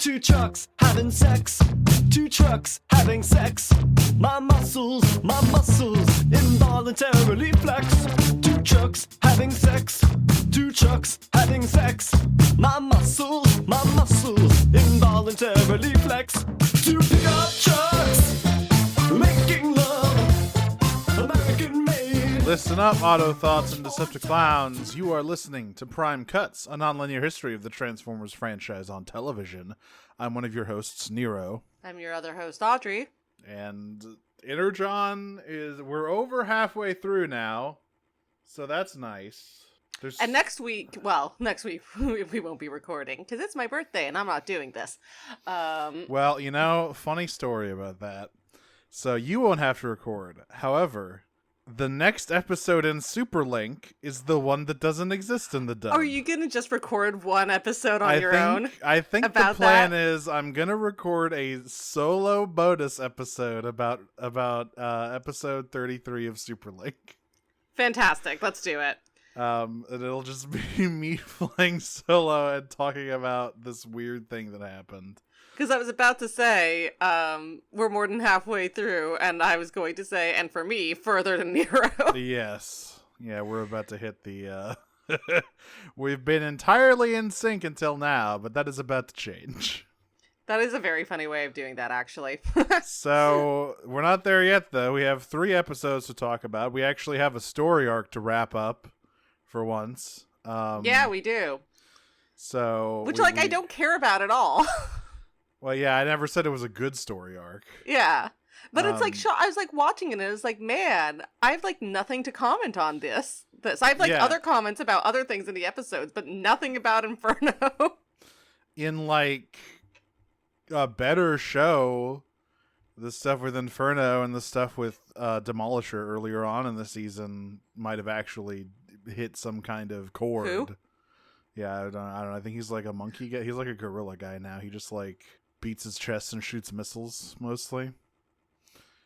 Two trucks having sex. Two trucks having sex. My muscles involuntarily flex. Two trucks having sex. Two trucks having sex. My muscles involuntarily flex. Two pickup trucks making love, American made. Listen up, Autothoughts and Decepticlowns. You are listening to Prime Cuts, a non-linear history of the Transformers franchise on television. I'm one of your hosts, Nero. I'm your other host, Audrey. And Energon we're over halfway through now, so that's nice. And next week we won't be recording because it's my birthday and I'm not doing this. Well, funny story about that. So you won't have to record. However, the next episode in Superlink is the one that doesn't exist in the dub. Are you going to just record one episode on your own? I think the plan is I'm going to record a solo bonus episode about episode 33 of Superlink. Fantastic. Let's do it. And it'll just be me playing solo and talking about this weird thing that happened. Because I was about to say, we're more than halfway through, and I was going to say, and for me, further than Nero. Yes. Yeah, we're about to hit the, we've been entirely in sync until now, but that is about to change. That is a very funny way of doing that, actually. So, we're not there yet, though. We have 3 episodes to talk about. We actually have a story arc to wrap up, for once. Yeah, we do. So... Which, I don't care about at all. Well, yeah, I never said it was a good story arc. Yeah. But it's I was watching it and it was man, I have nothing to comment on this. I have other comments about other things in the episodes, but nothing about Inferno. In a better show, the stuff with Inferno and the stuff with Demolisher earlier on in the season might have actually hit some kind of chord. Who? Yeah, I don't know. I think he's a monkey guy. He's a gorilla guy now. He just beats his chest and shoots missiles mostly.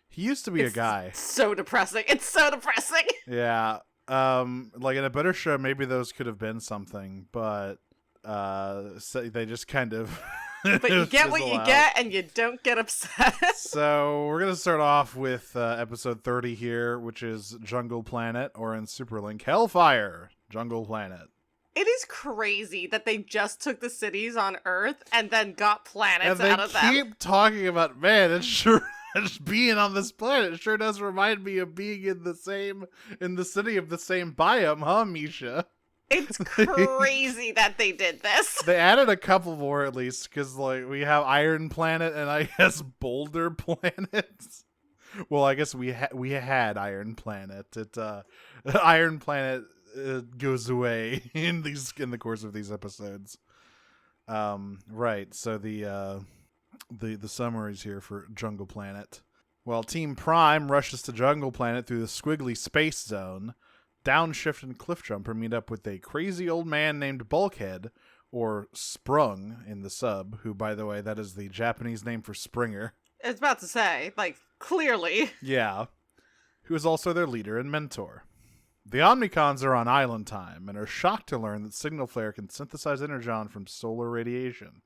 He used to be a guy. So depressing. It's so depressing. Yeah. In a better show, maybe those could have been something, but so they just kind of. But you get what you get, and you don't get upset. So we're gonna start off with episode 30 here, which is Jungle Planet, or in Superlink, Hellfire Jungle Planet. It is crazy that they just took the cities on Earth and then got planets out of them. And they keep talking about, man, it's sure being on this planet sure does remind me of being in the city of the same biome, huh, Misha? It's crazy that they did this. They added a couple more at least, because we have Iron Planet and I guess Boulder Planet. Well, I guess we had Iron Planet. Iron Planet goes away in the course of these episodes. Right. So the summaries here for Jungle Planet. Well, Team Prime rushes to Jungle Planet through the squiggly space zone. Downshift and Cliffjumper meet up with a crazy old man named Bulkhead, or Sprung in the sub, who, by the way, that is the Japanese name for Springer. I was about to say, clearly. Yeah. Who is also their leader and mentor. The Omnicons are on island time and are shocked to learn that Signal Flare can synthesize energon from solar radiation.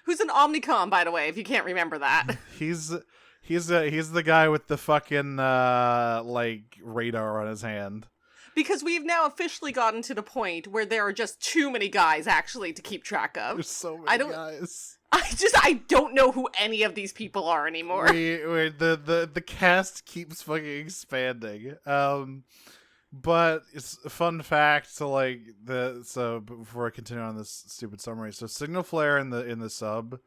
Who's an Omnicon, by the way, if you can't remember that? He's the guy with the fucking radar on his hand. Because we've now officially gotten to the point where there are just too many guys actually to keep track of. There's so many guys. I don't know who any of these people are anymore. The cast keeps fucking expanding. But it's a fun fact to so before I continue on this stupid summary. So Signal Flare in the sub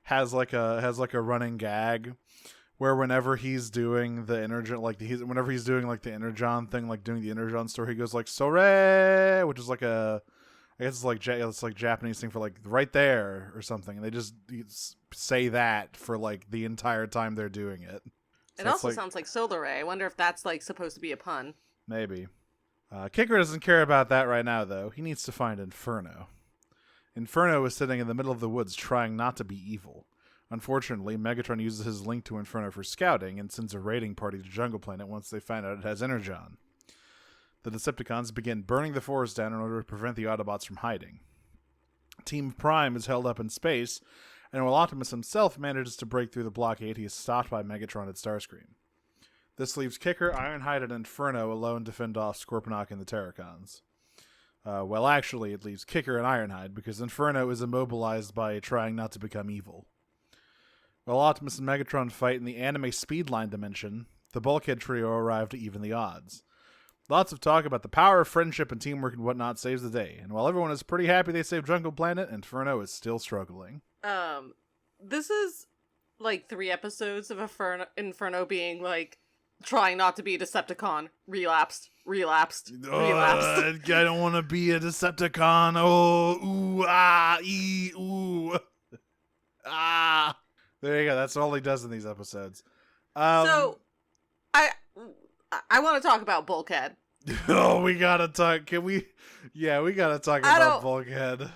has a running gag where whenever he's doing the energon whenever he's doing the energon thing, doing the energon story, he goes Sore, which is I guess it's Japanese thing for right there or something, and they just say that for the entire time they're doing it. So it also sounds like Solar Ray. I wonder if that's supposed to be a pun. Maybe. Kicker doesn't care about that right now, though. He needs to find Inferno. Inferno is sitting in the middle of the woods trying not to be evil. Unfortunately, Megatron uses his link to Inferno for scouting and sends a raiding party to Jungle Planet once they find out it has Energon. The Decepticons begin burning the forest down in order to prevent the Autobots from hiding. Team Prime is held up in space and while Optimus himself manages to break through the blockade, he is stopped by Megatron at Starscream. This leaves Kicker, Ironhide, and Inferno alone to fend off Scorponok and the Terracons. Well, actually, it leaves Kicker and Ironhide, because Inferno is immobilized by trying not to become evil. While Optimus and Megatron fight in the anime Speedline dimension, the Bulkhead trio arrive to even the odds. Lots of talk about the power of friendship and teamwork and whatnot saves the day, and while everyone is pretty happy they saved Jungle Planet, Inferno is still struggling. This is, like, 3 episodes of Inferno being, like, trying not to be a Decepticon. Relapsed. I don't want to be a Decepticon. Oh, ooh, ah, ee, ooh. Ah. There you go. That's all he does in these episodes. So, I want to talk about Bulkhead. Oh, we gotta talk. Can we? Yeah, we gotta talk about Bulkhead.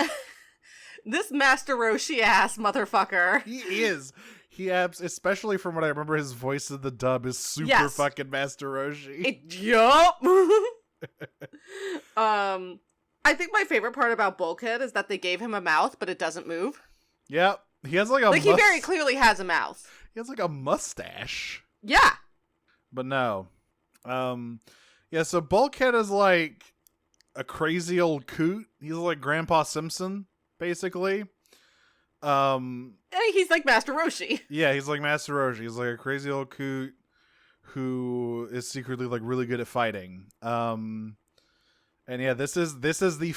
This Master Roshi ass motherfucker. He is. Especially from what I remember, his voice in the dub is super fucking Master Roshi. Yup. I think my favorite part about Bulkhead is that they gave him a mouth, but it doesn't move. Yep. He has like a he very clearly has a mouth. He has like a mustache. Yeah. But no. Yeah, so Bulkhead is like a crazy old coot. He's like Grandpa Simpson, basically. He's like Master Roshi. Yeah, he's like Master Roshi. He's like a crazy old coot who is secretly like really good at fighting. And yeah, this is the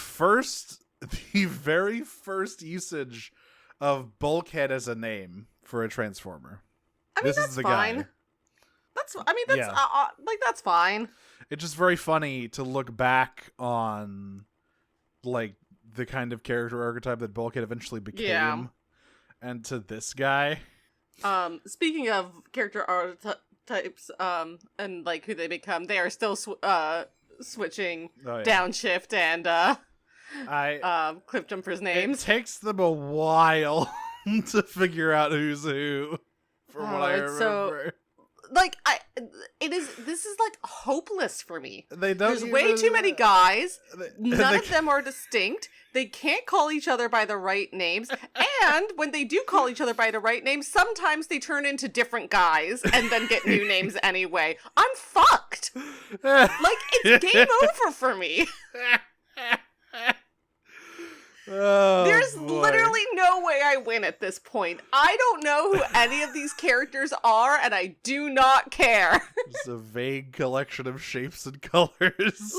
very first usage of Bulkhead as a name for a Transformer. I mean, that's fine. Guy. That's fine. It's just very funny to look back on, like, the kind of character archetype that Bulkhead eventually became, and to this guy. Speaking of character archetypes, and like who they become, they are still switching downshift and Cliff Jumper's names. It takes them a while to figure out who's who. From what I remember. This is like hopeless for me. There's way too many guys. None of them are distinct. They can't call each other by the right names. And when they do call each other by the right names, sometimes they turn into different guys and then get new names anyway. I'm fucked. Like, it's game over for me. There's literally no way I win at this point. I don't know who any of these characters are, and I do not care. It's a vague collection of shapes and colors.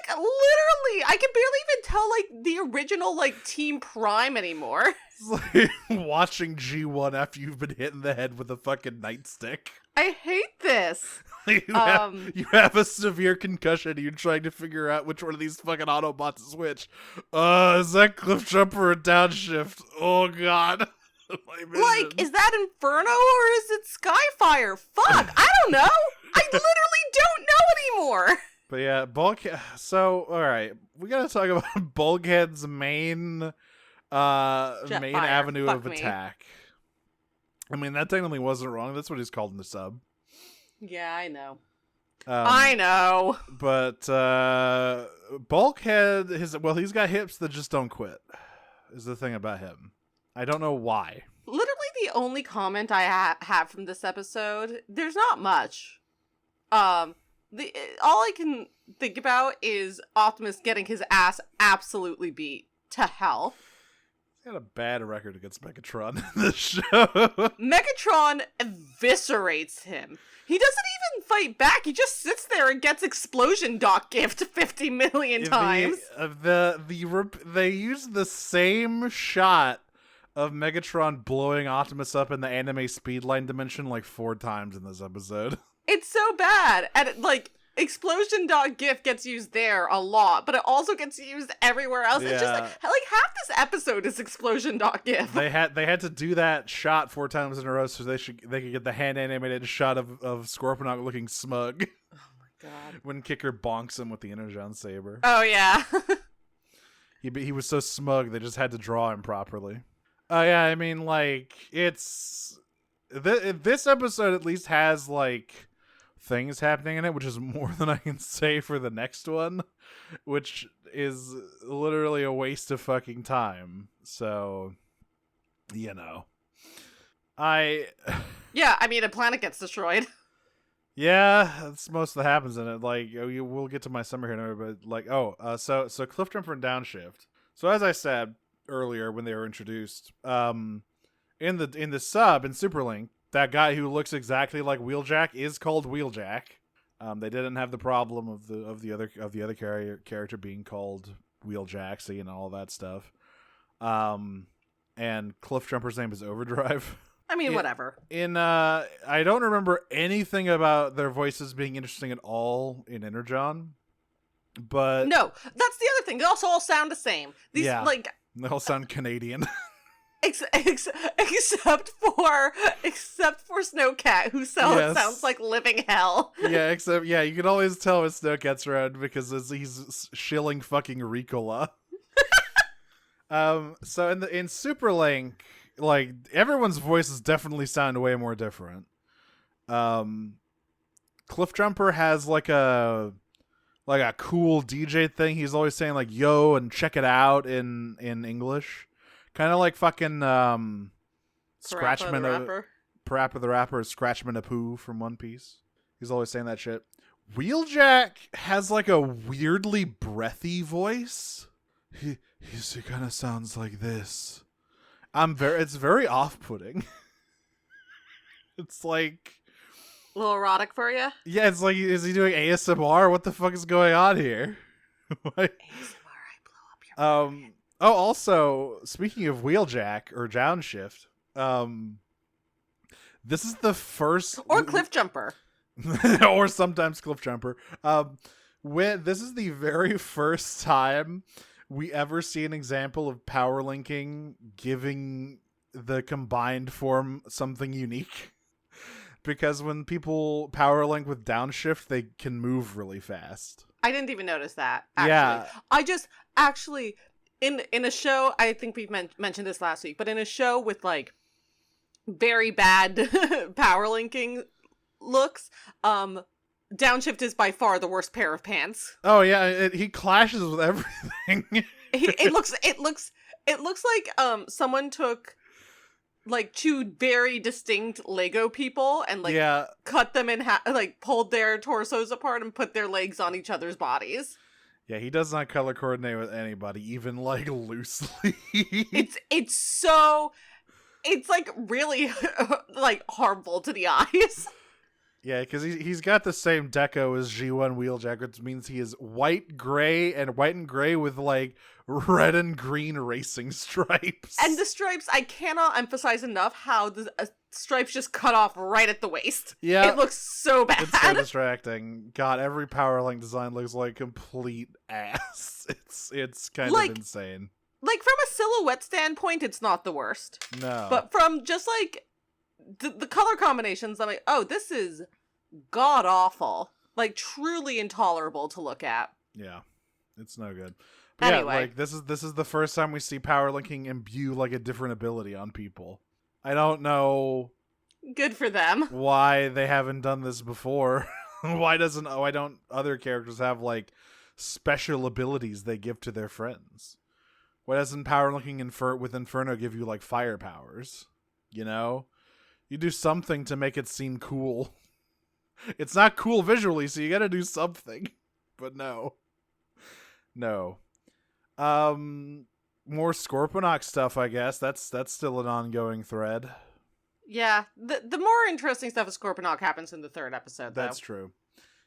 Literally, I can barely even tell, like, the original, like, Team Prime anymore. It's like watching G1 after you've been hit in the head with a fucking nightstick. I hate this. You have a severe concussion and you're trying to figure out which one of these fucking Autobots is which. Is that Cliff Jumper or Downshift? Oh, God. Like, is that Inferno or is it Skyfire? Fuck, I don't know. I literally don't know anymore. But yeah, Bulkhead. So, alright. We gotta talk about Bulkhead's main avenue of attack. I mean, that technically wasn't wrong. That's what he's called in the sub. Yeah, I know. I know. But Bulkhead, he's got hips that just don't quit, is the thing about him. I don't know why. Literally the only comment I have from this episode, there's not much. All I can think about is Optimus getting his ass absolutely beat to hell. He's got a bad record against Megatron in this show. Megatron eviscerates him. He doesn't even fight back. He just sits there and gets Explosion Doc gift 50 million times. They use the same shot of Megatron blowing Optimus up in the anime Speedline dimension like 4 times in this episode. It's so bad. And like, Explosion Dog GIF gets used there a lot, but it also gets used everywhere else. Yeah. It's just like half this episode is Explosion Dog GIF. They had to do that shot 4 times in a row so they could get the hand animated shot of Scorponok looking smug. Oh my god. When Kicker bonks him with the Energon Saber. Oh yeah. He was so smug they just had to draw him properly. Yeah, I mean, like, it's this episode at least has like things happening in it, which is more than I can say for the next one, which is literally a waste of fucking time. So You know. I Yeah, I mean, a planet gets destroyed. Yeah, that's most of that happens in it. Like, we'll get to my summer here in a minute, but like, so Cliffjumper and Downshift. So as I said earlier when they were introduced, in the sub in Superlink, that guy who looks exactly like Wheeljack is called Wheeljack. They didn't have the problem of the other character being called Wheeljack, so you know all that stuff. And Cliffjumper's name is Overdrive. I mean, whatever. I don't remember anything about their voices being interesting at all in Energon, but No, that's the other thing. They also all sound the same. These Yeah. like they all sound Canadian. except for Snowcat, who Yes. sounds like living hell. Except you can always tell when Snowcat's around because he's shilling fucking Ricola. So in Superlink, like everyone's voices definitely sound way more different. Cliffjumper has like a cool DJ thing. He's always saying like "yo" and "check it out" in English, kind of like fucking Scratchman Parappa the Rapper, Scratchman Apu from One Piece. He's always saying that shit. Wheeljack has like a weirdly breathy voice. He kind of sounds like this. It's very off-putting. It's like A little erotic for you. Yeah, it's like, is he doing ASMR? What the fuck is going on here? Like, ASMR, I blow up your brain. Also, speaking of Wheeljack or Downshift, this is the first Or Cliffjumper. or sometimes Cliffjumper. This is the very first time we ever see an example of power linking giving the combined form something unique. Because when people power link with Downshift, they can move really fast. I didn't even notice that. Actually. Yeah. I just actually in a show, I think we've mentioned this last week, but in a show with like very bad power linking looks, Downshift is by far the worst pair of pants. Oh yeah, he clashes with everything. It looks like someone took like two very distinct Lego people and like cut them in half, like pulled their torsos apart and put their legs on each other's bodies. Yeah, he does not color coordinate with anybody, even like loosely. It's like really like harmful to the eyes. Yeah, because he's got the same deco as G1 Wheeljack, which means he is white and gray with like red and green racing stripes. And the stripes, I cannot emphasize enough how the stripes just cut off right at the waist. Yeah. It looks so bad. It's so distracting. God, every power link design looks like complete ass. It's kind of insane. Like from a silhouette standpoint, it's not the worst. No. But from just like the color combinations, I'm like, oh, this is god awful. Like truly intolerable to look at. Yeah. It's no good. But anyway. Yeah, like this is the first time we see power linking imbue like a different ability on people. I don't know. Good for them. Why they haven't done this before. Why don't other characters have like special abilities they give to their friends? Why doesn't power linking with Inferno give you like fire powers? You know? You do something to make it seem cool. It's not cool visually, so you gotta do something. But no. More Scorponok stuff, I guess. That's still an ongoing thread. Yeah. The more interesting stuff with Scorponok happens in the third episode, though. That's true.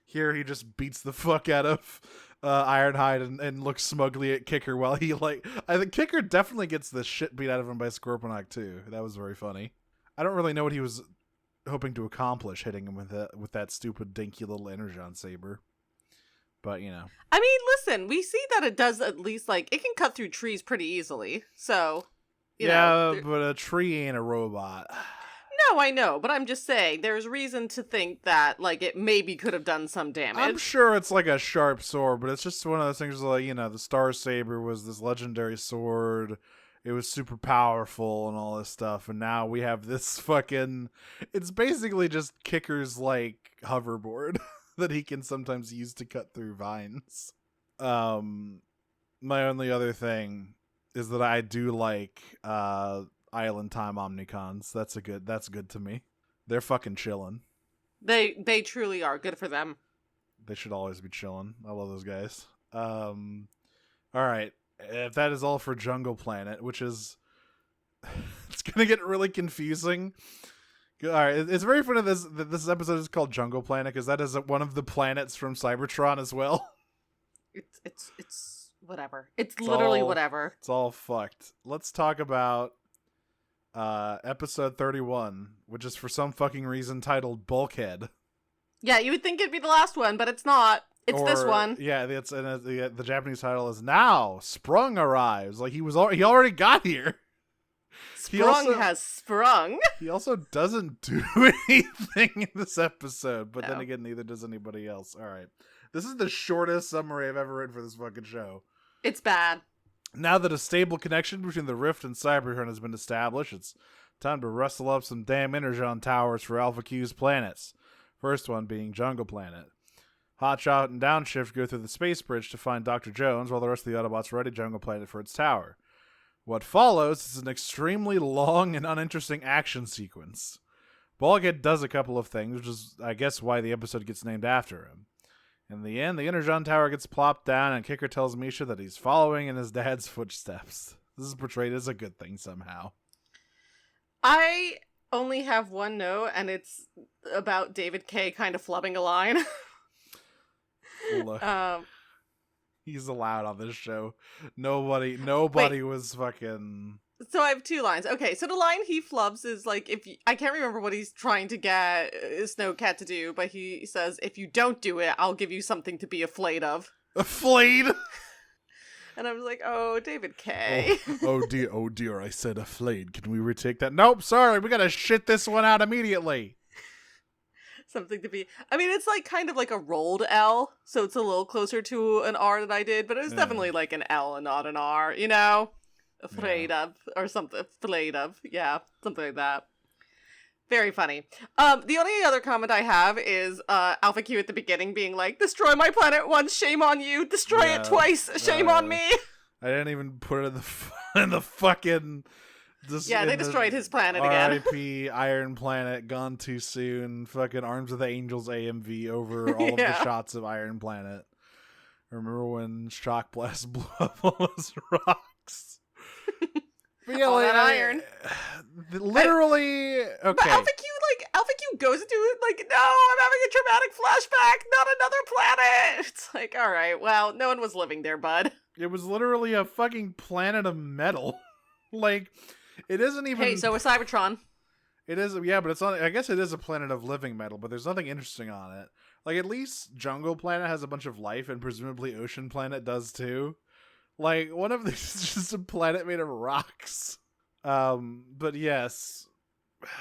Here he just beats the fuck out of Ironhide and looks smugly at Kicker while he I think Kicker definitely gets the shit beat out of him by Scorponok too. That was very funny. I don't really know what he was hoping to accomplish hitting him with that stupid dinky little Energon saber. But, you know. I mean, listen, we see that it does at least, like, it can cut through trees pretty easily. So, you know. But a tree ain't a robot. No, I know, but I'm just saying, there's reason to think that, like, it maybe could have done some damage. I'm sure it's like a sharp sword, but it's just one of those things like, you know, the Star Saber was this legendary sword. It was super powerful and all this stuff, and now we have this fucking... It's basically just Kicker's, like, hoverboard that he can sometimes use to cut through vines. My only other thing is that I do like Island Time Omnicons. That's good to me. They're fucking chilling. They truly are. Good for them. They should always be chilling. I love those guys. All right. If that is all for Jungle Planet, which is... it's going to get really confusing. All right. It's very funny that this episode is called Jungle Planet because that is one of the planets from Cybertron as well. It's whatever. It's literally all, whatever. It's all fucked. Let's talk about episode 31, which is for some fucking reason titled Bulkhead. Yeah, you would think it'd be the last one, but it's not. It's this one. Yeah, the Japanese title is Now Sprung Arrives. Like he already got here. Has sprung. He also doesn't do anything in this episode, but then again, neither does anybody else. All right. This is the shortest summary I've ever written for this fucking show. It's bad. Now that a stable connection between the Rift and Cybertron has been established, it's time to rustle up some damn energon towers for Alpha Q's planets. First one being Jungle Planet. Hotshot and Downshift go through the space bridge to find Dr. Jones, while the rest of the Autobots ready Jungle Planet for its tower. What follows is an extremely long and uninteresting action sequence. Bulkhead does a couple of things, which is, I guess, why the episode gets named after him. In the end, the Energon Tower gets plopped down, and Kicker tells Misha that he's following in his dad's footsteps. This is portrayed as a good thing somehow. I only have one note, and it's about David K. kind of flubbing a line. Look, he's allowed on this show. Nobody was fucking... So I have two lines. Okay, so the line he flubs is like, I can't remember what he's trying to get Snowcat to do, but he says, if you don't do it, I'll give you something to be afraid of. Afraid? And I was like, oh, David K. Oh dear, I said afraid. Can we retake that? Nope, sorry, we gotta shit this one out immediately. Something to be... I mean, it's like kind of like a rolled L, so it's a little closer to an R that I did, but it was definitely like an L and not an R, you know? Afraid of, or something. Afraid of, yeah, something like that. Very funny. The only other comment I have is Alpha Q at the beginning being like, destroy my planet once, shame on you. Destroy it twice, shame on me. I didn't even put it in the fucking... they destroyed his planet again. R.I.P. Iron Planet, gone too soon. Fucking Arms of the Angels AMV over all of the shots of Iron Planet. Remember when Shock Blast blew up all those rocks? But yeah, all that iron. Literally, okay. But Alpha Q goes into it like, no, I'm having a traumatic flashback, not another planet. It's like, all right, well, no one was living there, bud. It was literally a fucking planet of metal. Like, it isn't even... Hey, so was Cybertron. It is, yeah, but it's not... I guess it is a planet of living metal, but there's nothing interesting on it. Like, at least Jungle Planet has a bunch of life, and presumably Ocean Planet does too. Like, one of these is just a planet made of rocks. But yes,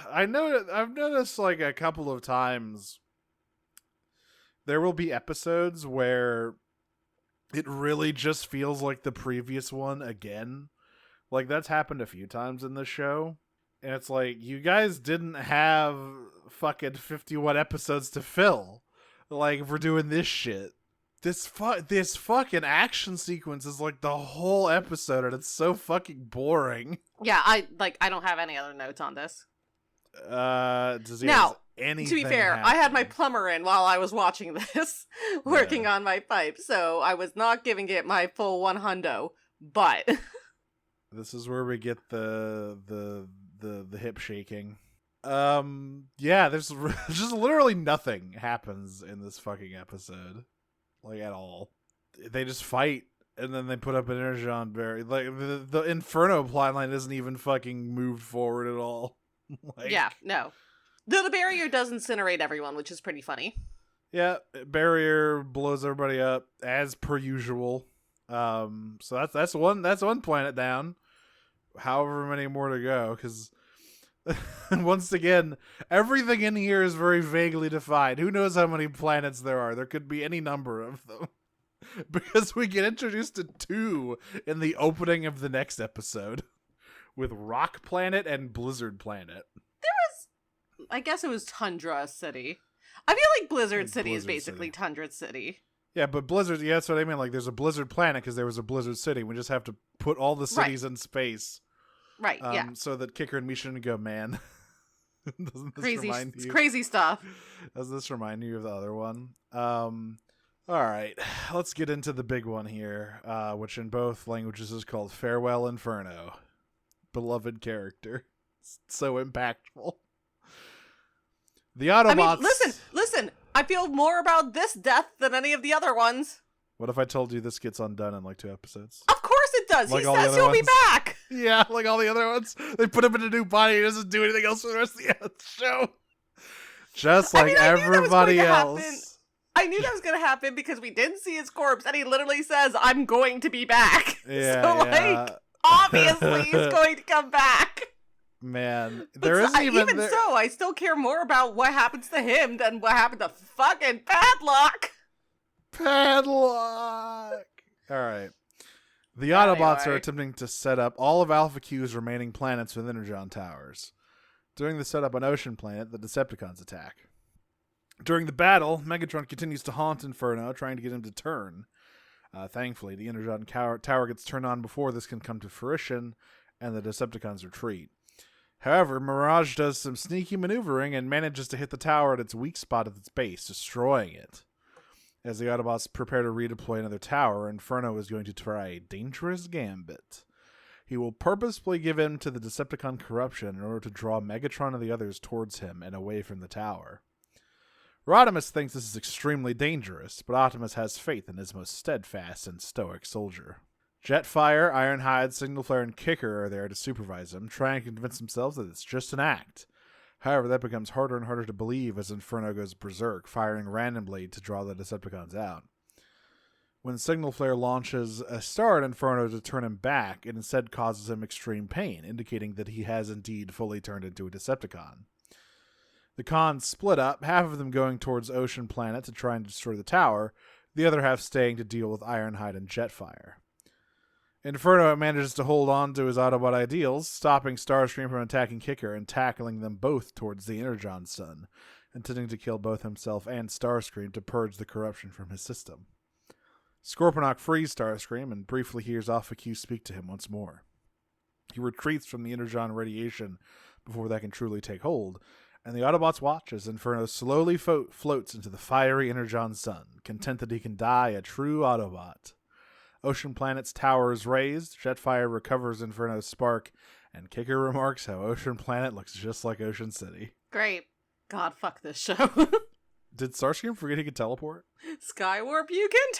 I've noticed like a couple of times there will be episodes where it really just feels like the previous one again. Like, that's happened a few times in the show. And it's like, you guys didn't have fucking 51 episodes to fill. Like, if we're doing this shit. This fucking action sequence is like the whole episode, and it's so fucking boring. Yeah, I don't have any other notes on this. Does he now, anything to be fair, happen? I had my plumber in while I was watching this, working on my pipe, so I was not giving it my full 100, but... This is where we get the hip shaking. Yeah, there's just literally nothing happens in this fucking episode. Like, at all. They just fight, and then they put up an energon barrier. Like, the Inferno plotline isn't even fucking moved forward at all. Like, yeah, no. The barrier does incinerate everyone, which is pretty funny. Yeah, barrier blows everybody up, as per usual. So that's one planet down. However many more to go, because... once again, everything in here is very vaguely defined. Who knows how many planets there are? There could be any number of them. Because we get introduced to 2 in the opening of the next episode. With Rock Planet and Blizzard Planet. I guess it was Tundra City. I feel like Blizzard City is basically Tundra City. Yeah, but Blizzard, yeah, that's what I mean. Like, there's a Blizzard Planet because there was a Blizzard City. We just have to put all the cities in space. Right, yeah. So that Kicker and Misha go, man. Doesn't this remind you? Crazy stuff. Does this remind you of the other one? All right, let's get into the big one here, which in both languages is called Farewell Inferno. Beloved character. So impactful. The Autobots... I mean, listen. I feel more about this death than any of the other ones. What if I told you this gets undone in like 2 episodes? Of course it does. Like he all the says other he'll be ones? back. Yeah, like all the other ones. They put him in a new body. He doesn't do anything else for the rest of the show. Just like everybody else. I knew that was going to happen because we didn't see his corpse, and he literally says, "I'm going to be back." Yeah, so, like, obviously he's going to come back. Man, I still care more about what happens to him than what happened to fucking Padlock. Padlock! Alright. The Autobots are attempting to set up all of Alpha Q's remaining planets with Energon towers. During the setup on Ocean Planet, the Decepticons attack. During the battle, Megatron continues to haunt Inferno, trying to get him to turn. Thankfully, the Energon tower gets turned on before this can come to fruition, and the Decepticons retreat. However, Mirage does some sneaky maneuvering and manages to hit the tower at its weak spot at its base, destroying it. As the Autobots prepare to redeploy another tower, Inferno is going to try a dangerous gambit. He will purposefully give in to the Decepticon corruption in order to draw Megatron and the others towards him and away from the tower. Rodimus thinks this is extremely dangerous, but Optimus has faith in his most steadfast and stoic soldier. Jetfire, Ironhide, Signal Flare, and Kicker are there to supervise him, trying to convince themselves that it's just an act. However, that becomes harder and harder to believe as Inferno goes berserk, firing randomly to draw the Decepticons out. When Signal Flare launches a star at Inferno to turn him back, it instead causes him extreme pain, indicating that he has indeed fully turned into a Decepticon. The cons split up, half of them going towards Ocean Planet to try and destroy the tower, the other half staying to deal with Ironhide and Jetfire. Inferno manages to hold on to his Autobot ideals, stopping Starscream from attacking Kicker and tackling them both towards the Energon Sun, intending to kill both himself and Starscream to purge the corruption from his system. Scorponok frees Starscream and briefly hears Alpha Q speak to him once more. He retreats from the Energon radiation before that can truly take hold, and the Autobots watch as Inferno slowly floats into the fiery Energon Sun, content that he can die a true Autobot. Ocean Planet's tower is raised, Jetfire recovers Inferno's spark, and Kicker remarks how Ocean Planet looks just like Ocean City. Great. God, fuck this show. Did Starscream forget he could teleport? Skywarp, you can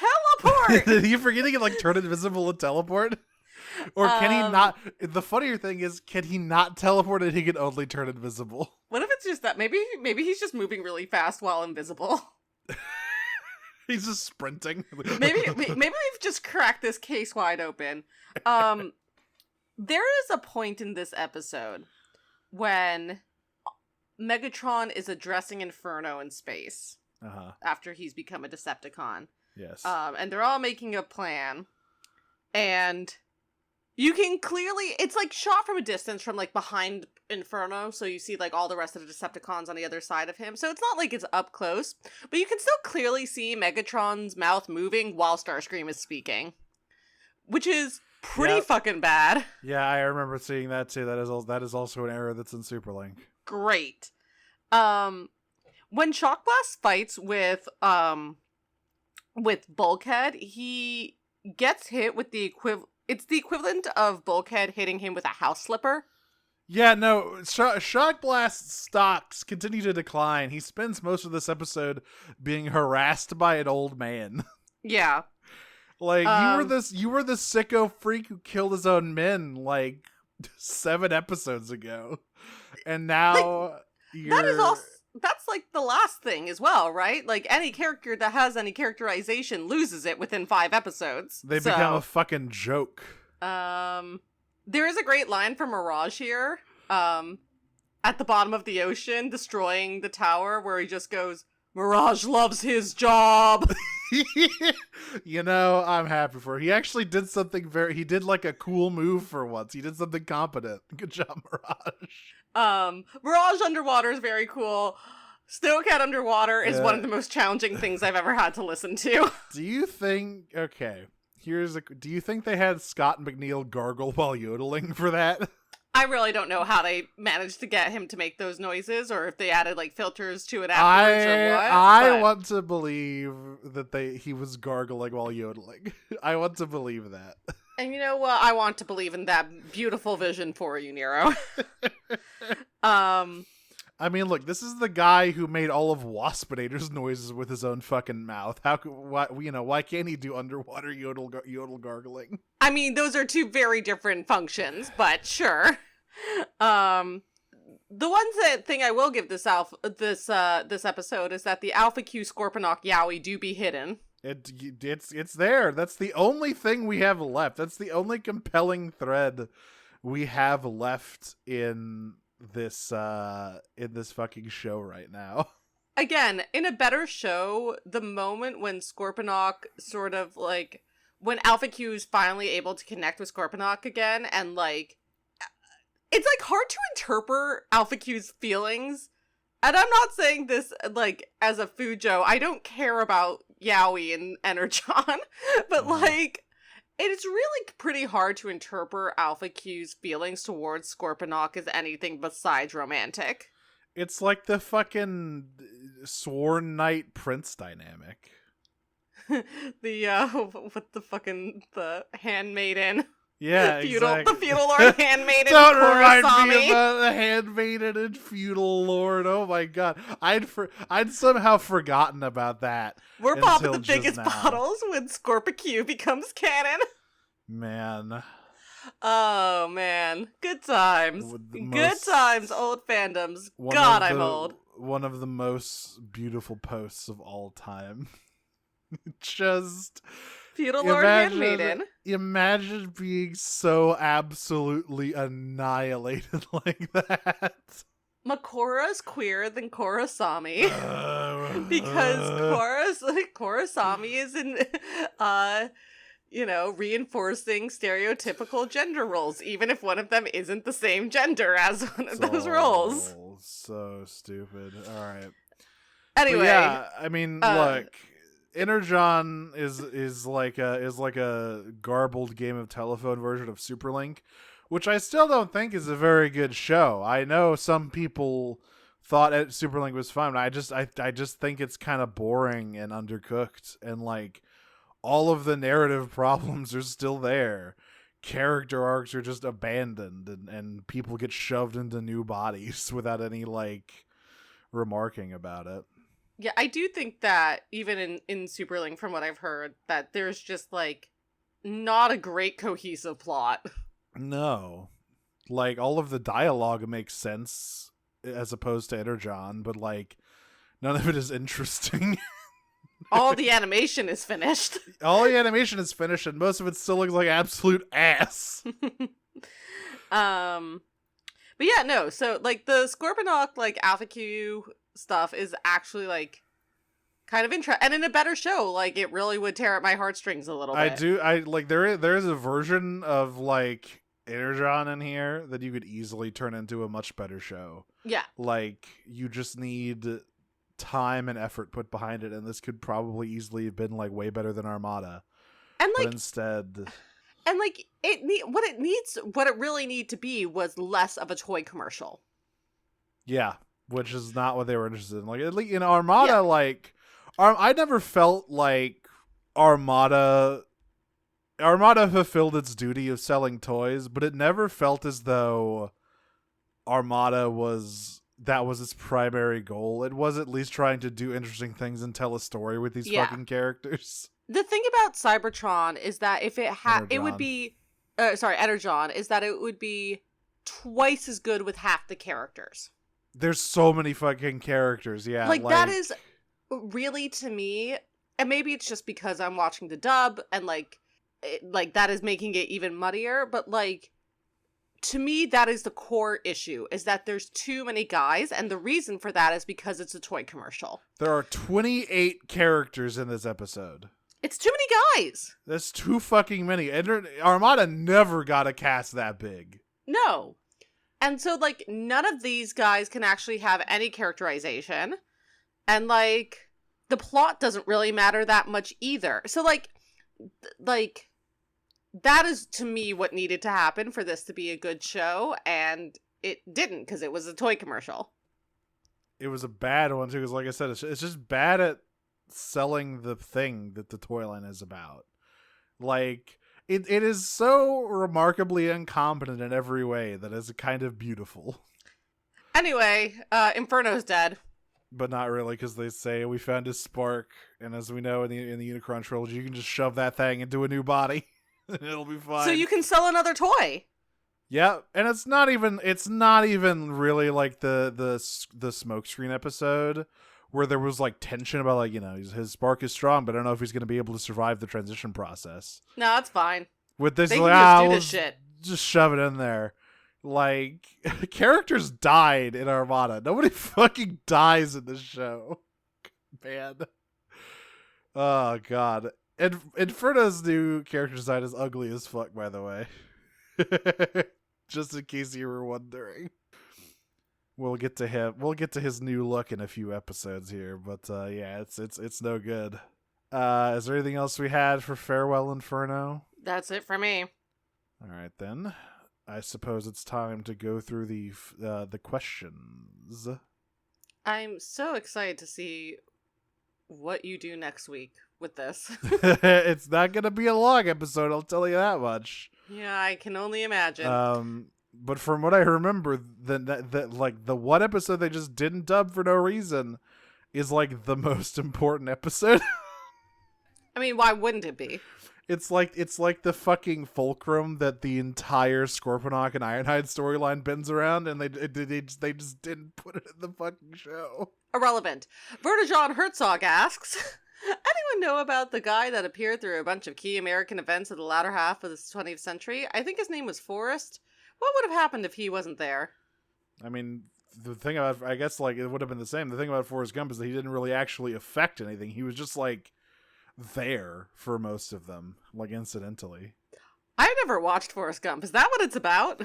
teleport! Did he forget he could, like, turn invisible and teleport? Or can he not? The funnier thing is, can he not teleport and he can only turn invisible? What if it's just that? Maybe he's just moving really fast while invisible. He's just sprinting. Maybe we've just cracked this case wide open. There is a point in this episode when Megatron is addressing Inferno in space after he's become a Decepticon. Yes. And they're all making a plan, and you can clearly, it's like shot from a distance from like behind Inferno, so you see like all the rest of the Decepticons on the other side of him, so it's not like it's up close, but you can still clearly see Megatron's mouth moving while Starscream is speaking, which is pretty fucking bad. Yeah, I remember seeing that too. That is also an error that's in Superlink. Great. When Shockblast fights with Bulkhead, he gets hit with the it's the equivalent of Bulkhead hitting him with a house slipper. Yeah, no, Shock Blast's stocks continue to decline. He spends most of this episode being harassed by an old man. Yeah. Like, you were the sicko freak who killed his own men, like, 7 episodes ago. And now that's like the last thing as well, right? Like, any character that has any characterization loses it within 5 episodes. They become a fucking joke. There is a great line from Mirage here, at the bottom of the ocean, destroying the tower, where he just goes, "Mirage loves his job." You know, I'm happy for him. He actually did something he did like a cool move for once. He did something competent. Good job, Mirage. Mirage underwater is very cool. Snowcat underwater is one of the most challenging things I've ever had to listen to. Do you think, do you think they had Scott McNeil gargle while yodeling for that? I really don't know how they managed to get him to make those noises, or if they added like filters to it afterwards or what. I want to believe that he was gargling while yodeling. I want to believe that. And you know what? I want to believe in that beautiful vision for you, Nero. I mean, look, this is the guy who made all of Waspinator's noises with his own fucking mouth. Why can't he do underwater yodel gargling? I mean, those are two very different functions, but sure. The thing I will give this episode is that the Alpha Q Scorponok yaoi do be hidden. It's there. That's the only thing we have left. That's the only compelling thread we have left in this fucking show right now. Again, in a better show, the moment when Scorponok sort of like when Alpha Q is finally able to connect with Scorponok again, and like it's like hard to interpret Alpha Q's feelings. And I'm not saying this like as a Fujo. I don't care about yaoi and Energon, but like it's really pretty hard to interpret Alpha Q's feelings towards Scorponok as anything besides romantic. It's like the fucking Sworn Knight Prince dynamic. The Handmaiden. Yeah, Feudal, exactly. The Feudal Lord Handmaiden. Don't remind me about the Handmaiden and Feudal Lord. Oh my god, I'd somehow forgotten about that. We're popping the biggest bottles when Scorpio becomes canon. Man. Oh man, good times. Good times, old fandoms. God, I'm old. One of the most beautiful posts of all time. Just Feudal Lord Handmaiden. Imagine being so absolutely annihilated like that. Makora's queerer than Korosami. Because Korosami is in reinforcing stereotypical gender roles, even if one of them isn't the same gender as one of those roles. So stupid. Alright. Anyway. But yeah, I mean, look, Energon is like a garbled game of telephone version of Superlink, which I still don't think is a very good show. I know some people thought Superlink was fun. I just think it's kind of boring and undercooked, and like all of the narrative problems are still there. Character arcs are just abandoned, and people get shoved into new bodies without any like remarking about it. Yeah, I do think that even in Superlink, from what I've heard, that there's just, like, not a great cohesive plot. No. Like, all of the dialogue makes sense as opposed to Energon, but, like, none of it is interesting. All the animation is finished. All the animation is finished, and most of it still looks like absolute ass. But yeah, no, so, like, the Scorponok, like, Alpha Q stuff is actually like kind of interesting, and in a better show, like it really would tear at my heartstrings a little bit. I like there is a version of like Energon in here that you could easily turn into a much better show. Yeah, like you just need time and effort put behind it, and this could probably easily have been like way better than Armada. And like but instead, and like what it really need to be was less of a toy commercial. Yeah. Which is not what they were interested in. Like, at least in Armada, like, I never felt like Armada fulfilled its duty of selling toys, but it never felt as though Armada was its primary goal. It was at least trying to do interesting things and tell a story with these fucking characters. The thing about Cybertron is that if it had, it would be, Energon, is that it would be twice as good with half the characters. There's so many fucking characters, yeah. Like, that is really, to me, and maybe it's just because I'm watching the dub, and, like that is making it even muddier, but, like, to me, that is the core issue, is that there's too many guys, and the reason for that is because it's a toy commercial. There are 28 characters in this episode. It's too many guys! That's too fucking many. Armada never got a cast that big. No. And so, like, none of these guys can actually have any characterization. And, like, the plot doesn't really matter that much either. So, like that is, to me, what needed to happen for this to be a good show, and it didn't, because it was a toy commercial. It was a bad one, too, because like I said, it's just bad at selling the thing that the toy line is about. Like, it is so remarkably incompetent in every way that is kind of beautiful. Anyway, Inferno's dead. But not really, because they say we found his spark, and as we know in the Unicron trilogy, you can just shove that thing into a new body, and it'll be fine. So you can sell another toy. Yeah, and it's not even really like the smokescreen episode where there was like tension about like, you know, his spark is strong, but I don't know if he's going to be able to survive the transition process. No, that's fine. With this, They like, can just do we'll this shit. just shove it in there. Like, characters died in Armada. Nobody fucking dies in this show. Man. Oh, God. And Inferno's new character design is ugly as fuck, by the way. Just in case you were wondering. We'll get to him. We'll get to his new look in a few episodes here, but yeah, it's no good. Is there anything else we had for Farewell Inferno? That's it for me. All right, then. I suppose it's time to go through the questions. I'm so excited to see what you do next week with this. It's not gonna be a long episode, I'll tell you that much. Yeah, I can only imagine. But from what I remember, that like the one episode they just didn't dub for no reason is like the most important episode. I mean, why wouldn't it be? It's like the fucking fulcrum that the entire Scorponok and Ironhide storyline bends around, and they just didn't put it in the fucking show. Irrelevant. Vertijon Herzog asks, anyone know about the guy that appeared through a bunch of key American events of the latter half of the 20th century? I think his name was Forrest. What would have happened if he wasn't there? I mean, the thing about, I guess, like, it would have been the same. The thing about Forrest Gump is that he didn't really actually affect anything. He was just, like, there for most of them, like, incidentally. I never watched Forrest Gump. Is that what it's about?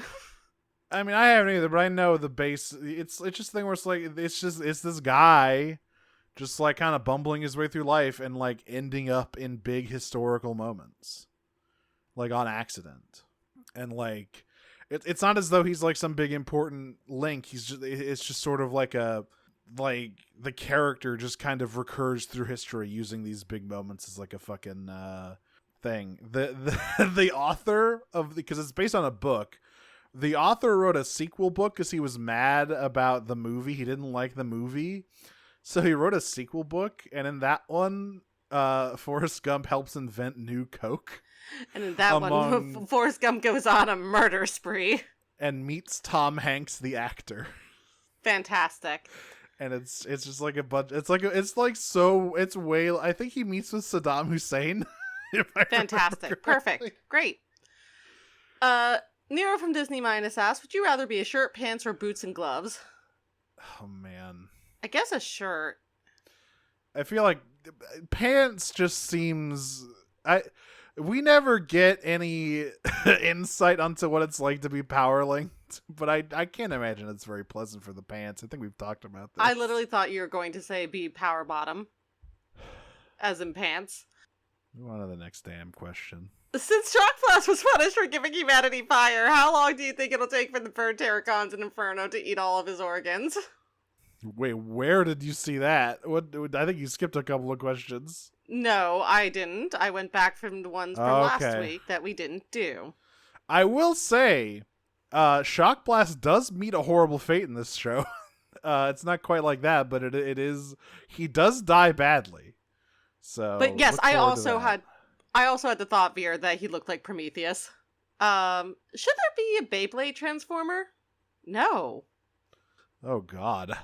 I mean, I haven't either, but I know the base. It's just a thing where it's like, it's this guy just, like, kind of bumbling his way through life and, like, ending up in big historical moments. Like, on accident. And, like, it's not as though he's, like, some big important link. It's just sort of like like, the character just kind of recurs through history using these big moments as, like, a fucking thing. The author of, because it's based on a book, the author wrote a sequel book because he was mad about the movie. He didn't like the movie. So he wrote a sequel book, and in that one, Forrest Gump helps invent new Coke. And in that one, Forrest Gump goes on a murder spree. And meets Tom Hanks, the actor. Fantastic. And it's just like a bunch. It's way. I think he meets with Saddam Hussein. Fantastic. Perfect. Great. Nero from Disney Minus asks, would you rather be a shirt, pants, or boots and gloves? Oh, man. I guess a shirt. I feel like pants just seems... We never get any insight onto what it's like to be power linked, but I can't imagine it's very pleasant for the pants. I think we've talked about this. I literally thought you were going to say be power bottom, as in pants. Move on to the next damn question. Since Shockblast was punished for giving humanity fire, how long do you think it'll take for the bird Terracons in Inferno to eat all of his organs? Wait, where did you see that? What? I think you skipped a couple of questions. No, I didn't. I went back from the ones from last week that we didn't do. I will say, Shockblast does meet a horrible fate in this show. It's not quite like that, but it is. He does die badly. So, but yes, I also had the thought, Veer, that he looked like Prometheus. Should there be a Beyblade Transformer? No. Oh God.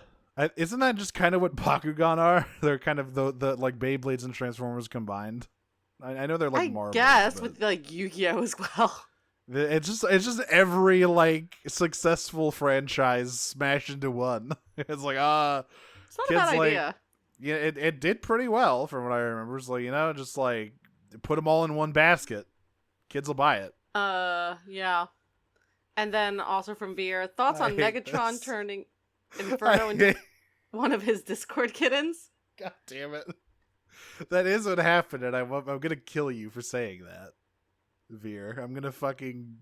Isn't that just kind of what Bakugan are? They're kind of the like Beyblades and Transformers combined. I know they're like Marvel. I guess, but with like Yu-Gi-Oh as well. It's just every like successful franchise smashed into one. It's like it's not a bad idea. Yeah, it did pretty well from what I remember. It's like, you know, just like put them all in one basket. Kids will buy it. Yeah. And then also from Veer, thoughts on Megatron turning Inferno into one of his Discord kittens? God damn it. That is what happened, and I'm gonna kill you for saying that. Veer. I'm gonna fucking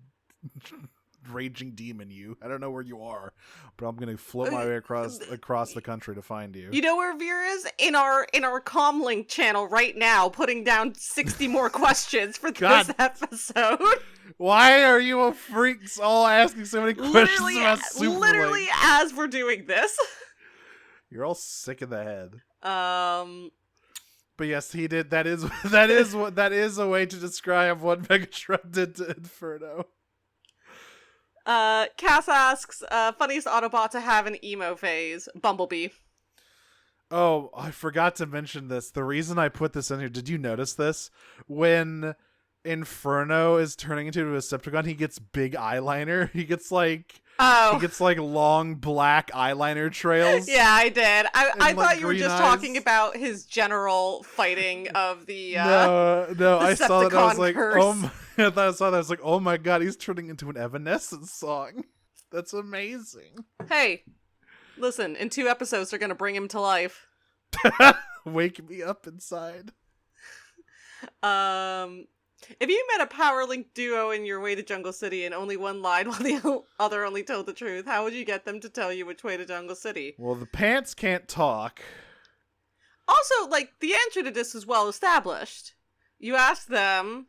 raging demon you. I don't know where you are, but I'm gonna float my way across the country to find you. You know where Veer is? In our comlink channel right now, putting down 60 more questions for this episode. Why are you a freaks all asking so many questions about Super Literally Link? as we're doing this. You're all sick in the head. But yes, he did. That is a way to describe what Megatron did to Inferno. Cass asks, funniest Autobot to have an emo phase, Bumblebee. Oh, I forgot to mention this. The reason I put this in here, did you notice this? When Inferno is turning into a Decepticon, he gets big eyeliner. He gets like long black eyeliner trails. Yeah, I did. I thought you were just eyes. Talking about his general fighting of the no, I saw that. I was like, curse. I thought I saw that. I was like, oh my god, he's turning into an Evanescence song. That's amazing. Hey, listen, in 2 episodes they're gonna bring him to life. Wake me up inside. If you met a Power Link duo in your way to Jungle City and only one lied while the other only told the truth, how would you get them to tell you which way to Jungle City? Well, the pants can't talk. Also, like, the answer to this is well established. You ask them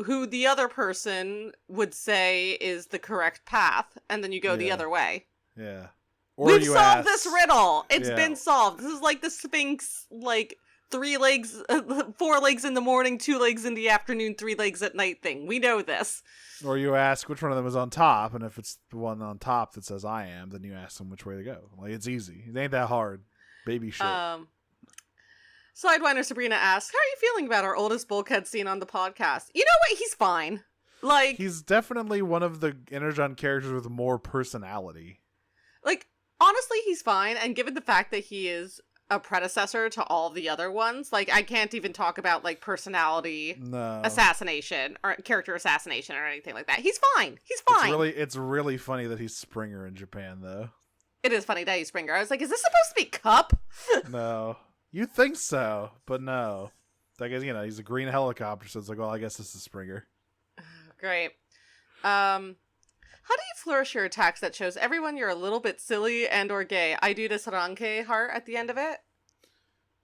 who the other person would say is the correct path, and then you go the other way. Yeah. We've solved this riddle! It's been solved. This is like the Sphinx, like, 4 legs in the morning, 2 legs in the afternoon, 3 legs at night thing. We know this. Or you ask which one of them is on top, and if it's the one on top that says I am, then you ask them which way to go. Like, it's easy. It ain't that hard. Baby shit. Sidewinder Sabrina asks, how are you feeling about our oldest bulkhead scene on the podcast? You know what? He's fine. Like, he's definitely one of the Energon characters with more personality. Like, honestly, he's fine, and given the fact that he is a predecessor to all the other ones, like, I can't even talk about, like, personality assassination or character assassination or anything like that. He's fine. He's fine. It's really funny that he's Springer in Japan, though. It is funny that he's Springer. I was like, is this supposed to be Cup? No. You'd think so, but no. I guess, he's a green helicopter, so it's like, well, I guess this is Springer. Great. How do you flourish your attacks that shows everyone you're a little bit silly and or gay? I do this Ranke heart at the end of it.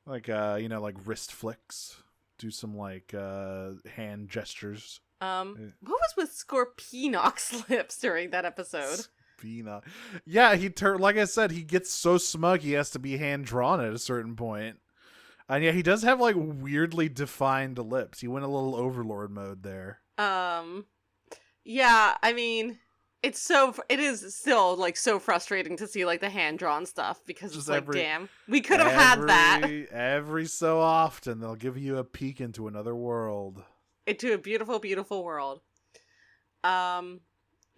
Like, like wrist flicks. Do some, like, hand gestures. What was with Scorponok's lips during that episode? Yeah, like I said, he gets so smug he has to be hand-drawn at a certain point. And yeah, he does have, like, weirdly defined lips. He went a little Overlord mode there. Yeah, I mean, it is still, like, so frustrating to see, like, the hand-drawn stuff, because it's like, damn, we could have had that. Every so often, they'll give you a peek into another world. Into a beautiful, beautiful world.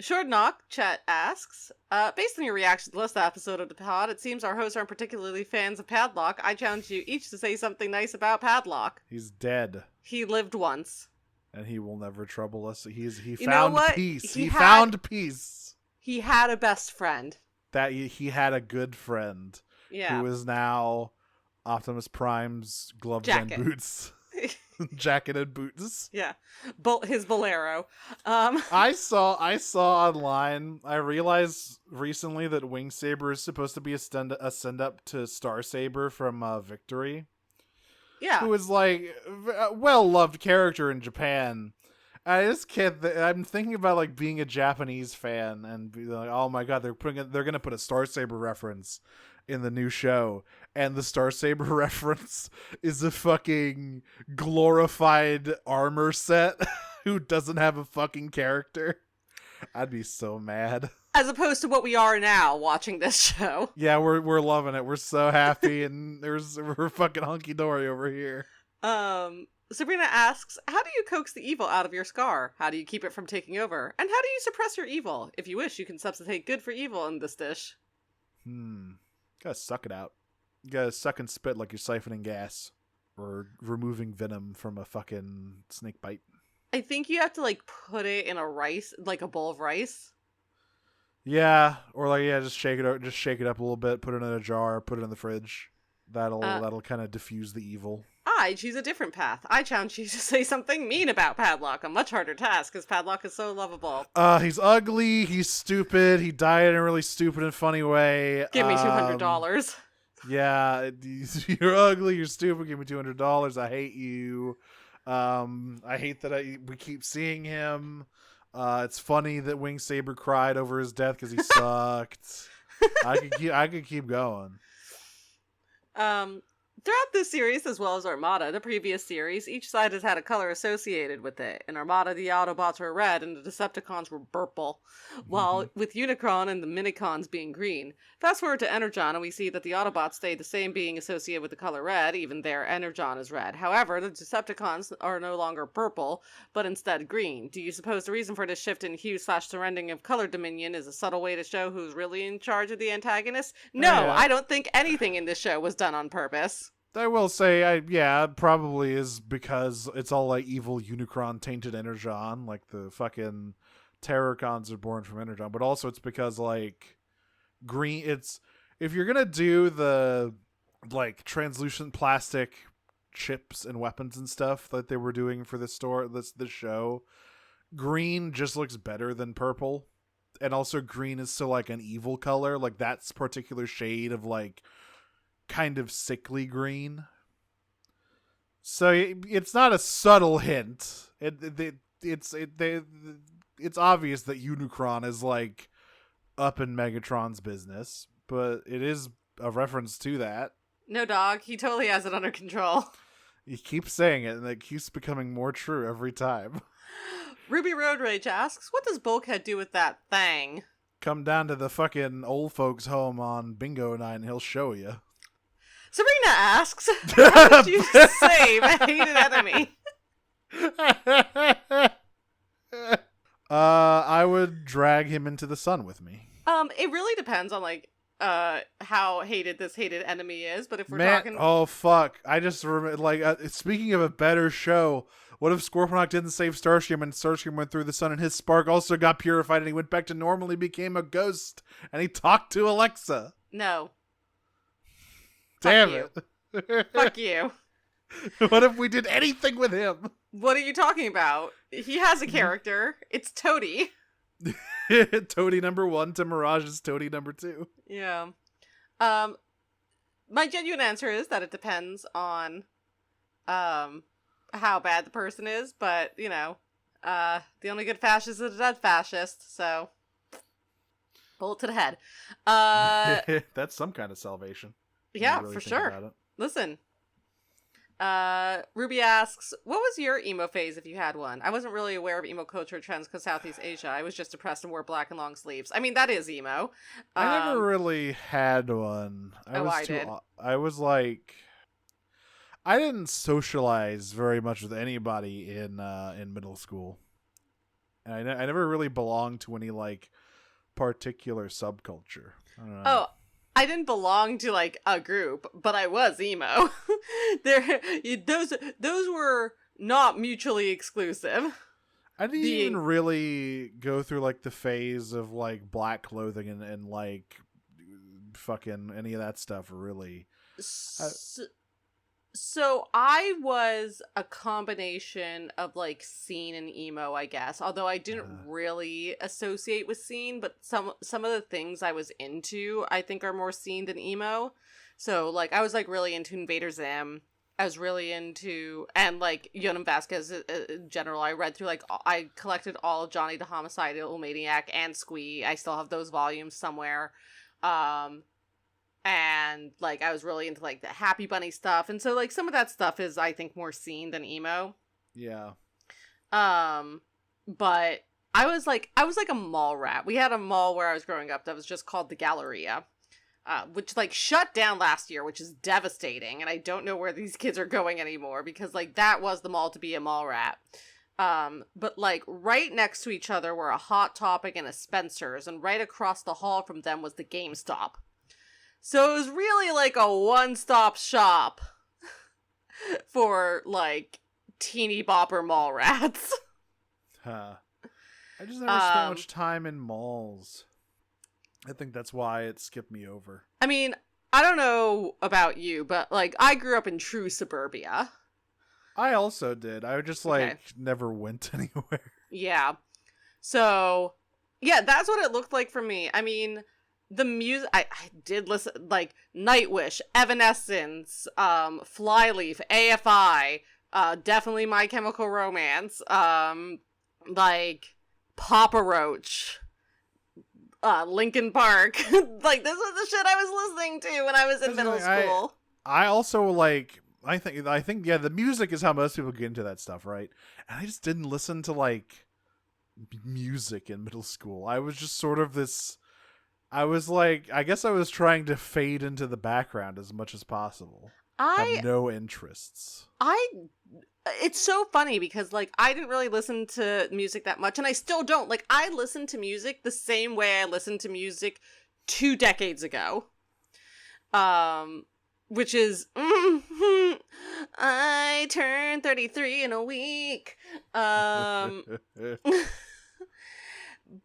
Short Knock Chet asks, based on your reaction to the last episode of the pod, it seems our hosts aren't particularly fans of Padlock. I challenge you each to say something nice about Padlock. He's dead. He lived once. And he will never trouble us. He found found peace. He found peace. He had a best friend. That he had a good friend. Yeah. Who is now Optimus Prime's gloves and boots. Jacket and boots. Yeah. His bolero. I saw online, I realized recently that Wing Saber is supposed to be a send up to Star Saber from Victory. Yeah. Who is like a well-loved character in Japan. I just can't. I'm thinking about like being a Japanese fan and be like, oh my god, they're gonna put a Star Saber reference in the new show, and the Star Saber reference is a fucking glorified armor set who doesn't have a fucking character. I'd be so mad. As opposed to what we are now watching this show. Yeah, we're loving it. We're so happy, and we're fucking hunky dory over here. Sabrina asks, how do you coax the evil out of your scar? How do you keep it from taking over? And how do you suppress your evil? If you wish, you can substitute good for evil in this dish. Gotta suck it out. You gotta suck and spit like you're siphoning gas. Or removing venom from a fucking snake bite. I think you have to, like, put it in a bowl of rice. Yeah, or like, just shake it up a little bit, put it in a jar, put it in the fridge. That'll kind of diffuse the evil. I choose a different path. I challenge you to say something mean about Padlock, a much harder task, because Padlock is so lovable. He's ugly, he's stupid, he died in a really stupid and funny way. Give me $200. Yeah, you're ugly, you're stupid, give me $200, I hate you. I hate that we keep seeing him. It's funny that Wing Saber cried over his death because he sucked. I could keep going. Throughout this series, as well as Armada, the previous series, each side has had a color associated with it. In Armada, the Autobots were red and the Decepticons were purple, while with Unicron and the Minicons being green. Fast forward to Energon, and we see that the Autobots stayed the same, being associated with the color red, even their Energon is red. However, the Decepticons are no longer purple, but instead green. Do you suppose the reason for this shift in hue/surrendering of color dominion is a subtle way to show who's really in charge of the antagonist? No, Yeah. I don't think anything in this show was done on purpose. I will say, probably is because it's all like evil Unicron tainted Energon, like the fucking Terrorcons are born from Energon, but also it's because like green. It's if you're gonna do the like translucent plastic chips and weapons and stuff that they were doing for this show, green just looks better than purple, and also green is so like an evil color, like that's particular shade of like kind of sickly green. So it's not a subtle hint. It's obvious that Unicron is like up in Megatron's business, but it is a reference to that. No, dog. He totally has it under control. You keep saying it, and it keeps becoming more true every time. Ruby Road Rage asks, what does Bulkhead do with that thing? Come down to the fucking old folks' home on Bingo Night, and he'll show you. Sabrina asks, how did you save a hated enemy? I would drag him into the sun with me. It really depends on like how hated this hated enemy is, but if we're Man, talking oh fuck! I just remember, like, speaking of a better show, what if Scorponok didn't save Starscream and Starscream went through the sun and his spark also got purified and he went back to normal, he became a ghost and he talked to Alexa? No. Damn Fuck it! Fuck you. What if we did anything with him? What are you talking about? He has a character. It's Toady. Toady number 1 to Mirage's Toady number 2. Yeah. My genuine answer is that it depends on how bad the person is, but you know, the only good fascist is a dead fascist, so bullet to the head. That's some kind of salvation. Yeah, really for think sure. about it. Listen. Ruby asks, what was your emo phase if you had one? I wasn't really aware of emo culture trends because Southeast Asia. I was just depressed and wore black and long sleeves. I mean, that is emo. I never really had one. I did. I was like, I didn't socialize very much with anybody in middle school, and I never really belonged to any like particular subculture. I don't know. Oh, I didn't belong to like a group, but I was emo. Those were not mutually exclusive. I didn't even really go through like the phase of like black clothing and like fucking any of that stuff really. So I was a combination of like scene and emo, I guess. Although I didn't really associate with scene, but some of the things I was into, I think, are more scene than emo. So like I was like really into Invader Zim. I was really into, and like Yonem Vasquez in general. I read through like I collected all of Johnny the Homicidal Maniac and Squee. I still have those volumes somewhere. And like I was really into like the Happy Bunny stuff, and so like some of that stuff is I think more scene than emo. Yeah. But I was like a mall rat. We had a mall where I was growing up that was just called the Galleria, which like shut down last year, which is devastating. And I don't know where these kids are going anymore because like that was the mall to be a mall rat. But like right next to each other were a Hot Topic and a Spencer's, and right across the hall from them was the GameStop. So it was really like a one-stop shop for like teeny bopper mall rats. Huh. I just never spent much time in malls. I think that's why it skipped me over. I mean, I don't know about you, but like I grew up in true suburbia. I also did. I just like never went anywhere. Yeah. So, yeah, that's what it looked like for me. I mean, the music, I did listen, like, Nightwish, Evanescence, Flyleaf, AFI, definitely My Chemical Romance, like, Papa Roach, Linkin Park. Like, this was the shit I was listening to when I was in middle school. I also, like, I think, yeah, the music is how most people get into that stuff, right? And I just didn't listen to, like, music in middle school. I was just sort of this, I was like, I guess I was trying to fade into the background as much as possible. I have no interests. It's so funny because, like, I didn't really listen to music that much, and I still don't. Like, I listen to music the same way I listened to music 2 decades ago. Which is, I turned 33 in a week.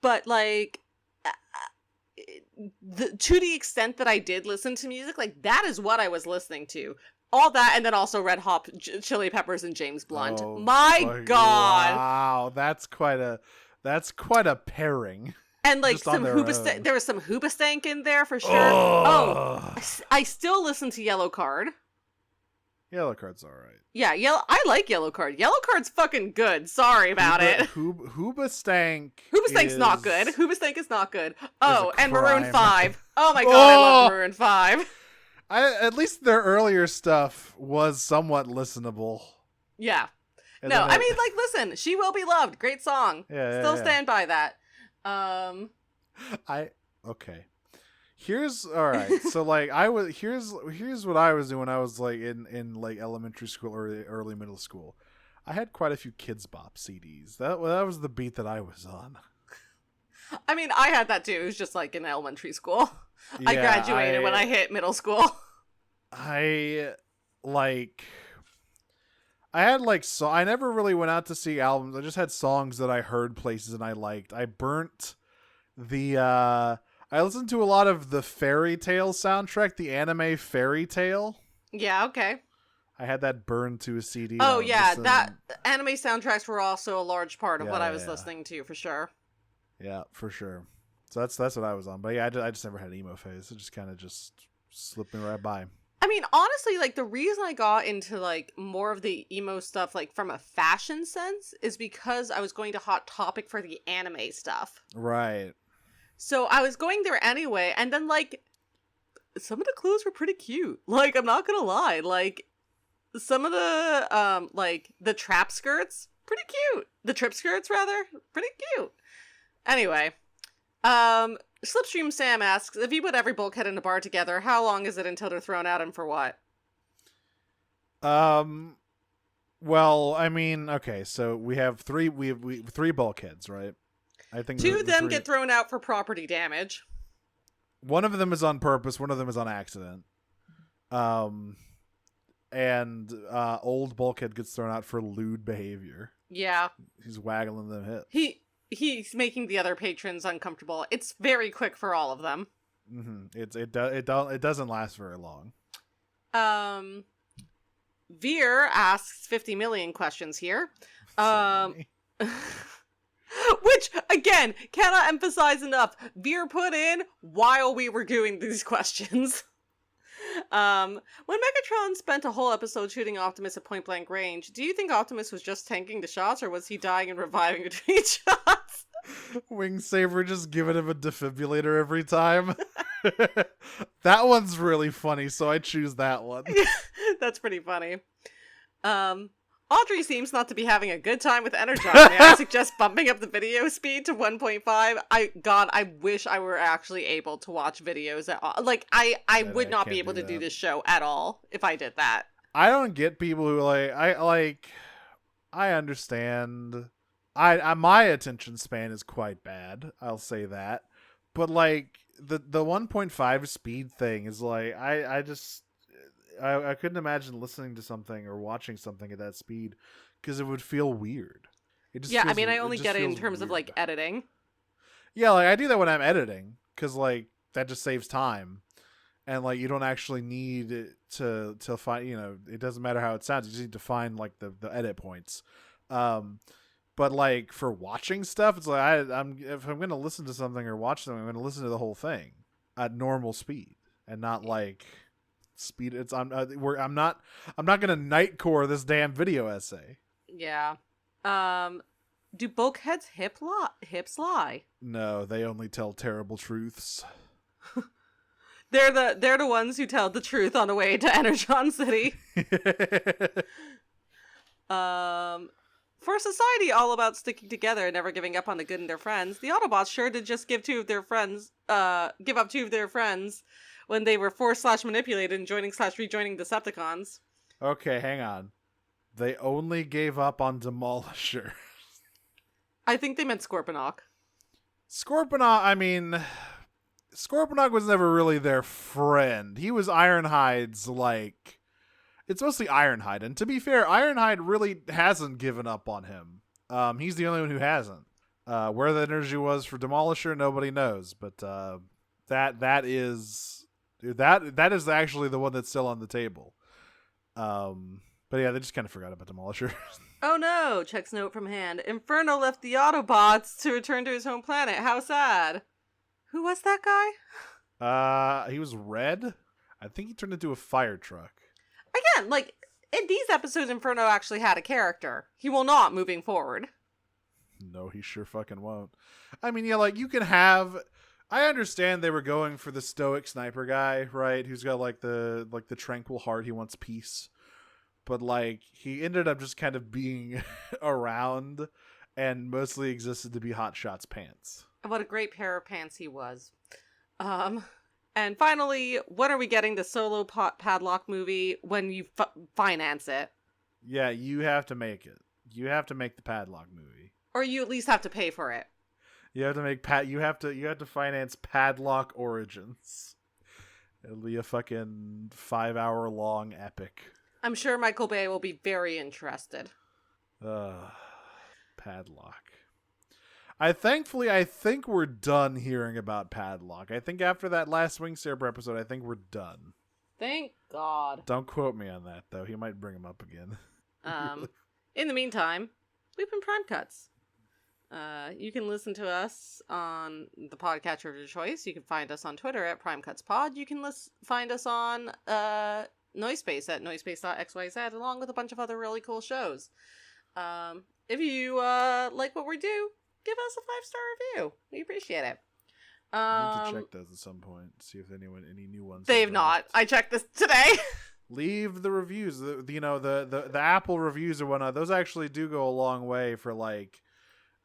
But, like, to the extent that I did listen to music, like, that is what I was listening to. All that, and then also Red Hot Chili Peppers and James Blunt. Oh, my God! Wow, that's quite a pairing. And like some Hoobastank, there was some Hoobastank in there for sure. Oh, I still listen to Yellow Card. Yellow Card's all right. Yeah, I like Yellow Card. Yellow Card's fucking good. Sorry about it. Hoobastank. Hoobastank's not good. Hoobastank is not good. Oh, and Maroon 5. Oh my God, I love Maroon 5. At least their earlier stuff was somewhat listenable. Yeah. And I mean, like, listen, She Will Be Loved. Great song. Yeah. Still stand by that. Okay. Here's all right. So like here's what I was doing when I was like in like elementary school or early middle school. I had quite a few Kids Bop CDs. That was the beat that I was on. I mean, I had that too. It was just like in elementary school. Yeah, I graduated when I hit middle school. I had like I never really went out to see albums. I just had songs that I heard places and I liked. I burnt the I listened to a lot of the Fairy Tail soundtrack, the anime Fairy Tail. Yeah, okay. I had that burned to a CD. Oh yeah, that anime soundtracks were also a large part of what I was listening to for sure. Yeah, for sure. So that's what I was on. But yeah, I just never had an emo phase. It just kind of just slipped me right by. I mean, honestly, like, the reason I got into, like, more of the emo stuff, like, from a fashion sense is because I was going to Hot Topic for the anime stuff. Right. So I was going there anyway, and then, like, some of the clothes were pretty cute. Like, I'm not gonna lie. Like, some of the, like, the trap skirts, pretty cute. The trip skirts, rather, pretty cute. Anyway, Slipstream Sam asks, if you put every bulkhead in a bar together, how long is it until they're thrown out and for what? Well, I mean, okay, so we have three bulkheads, right? I think 2 of them get thrown out for property damage. One of them is on purpose, one of them is on accident. And old bulkhead gets thrown out for lewd behavior. Yeah. He's waggling them hips. He's making the other patrons uncomfortable. It's very quick for all of them. Mm-hmm. It doesn't last very long. Veer asks 50 million questions here. Which, again, cannot emphasize enough. Veer put in while we were doing these questions. When Megatron spent a whole episode shooting Optimus at point blank range, do you think Optimus was just tanking the shots, or was he dying and reviving between shots? Wing Saber just giving him a defibrillator every time. That one's really funny, so I choose that one. That's pretty funny. Audrey seems not to be having a good time with Energon. May I suggest bumping up the video speed to 1.5? I wish I were actually able to watch videos at all. Like, I would not be able to do this show at all if I did that. I don't get people who I understand. My attention span is quite bad. I'll say that. But like the 1.5 speed thing is like I couldn't imagine listening to something or watching something at that speed because it would feel weird. I mean, I only get it in terms of like editing. Yeah, like I do that when I'm editing because like that just saves time, and like you don't actually need to find, it doesn't matter how it sounds. You just need to find like the edit points. But like for watching stuff, it's like if I'm going to listen to something or watch something, I'm going to listen to the whole thing at normal speed and not like speed. I'm not going to nightcore this damn video essay. Yeah. Do bulkheads hips lie? No, they only tell terrible truths. They're the ones who tell the truth on the way to Energon City. For a society all about sticking together and never giving up on the good in their friends, the Autobots sure did just give up two of their friends when they were forced/manipulated and joining/rejoining Decepticons. Okay, hang on. They only gave up on Demolisher. I think they meant Scorponok. Scorponok was never really their friend. He was Ironhide's, like... It's mostly Ironhide. And to be fair, Ironhide really hasn't given up on him. He's the only one who hasn't. Where the energy was for Demolisher, nobody knows. But that is actually the one that's still on the table. But yeah, they just kind of forgot about Demolisher. Oh no, checks note from hand. Inferno left the Autobots to return to his home planet. How sad. Who was that guy? He was red. I think he turned into a fire truck. Again, like, in these episodes, Inferno actually had a character. He will not moving forward. No, he sure fucking won't. I mean, yeah, like, you can have... I understand they were going for the stoic sniper guy, right? Who's got, like, the tranquil heart. He wants peace. But, like, he ended up just kind of being around and mostly existed to be Hotshot's pants. What a great pair of pants he was. And finally, when are we getting the solo Padlock movie when you finance it? Yeah, you have to make it. You have to make the Padlock movie. Or you at least have to pay for it. You have to make you have to finance Padlock Origins. It'll be a fucking 5-hour long epic. I'm sure Michael Bay will be very interested. Padlock. I think we're done hearing about Padlock. I think after that last Wing Saber episode, I think we're done. Thank God. Don't quote me on that, though. He might bring him up again. In the meantime, we've been Prime Cuts. You can listen to us on the podcatcher of your choice. You can find us on Twitter at PrimeCutsPod. You can find us on Noisepace at noisepace.xyz, along with a bunch of other really cool shows. If you like what we do, give us a 5-star review. We appreciate it. I need to check those at some point. See if any new ones. They've not. I checked this today. Leave the reviews. The Apple reviews or whatnot. Those actually do go a long way for like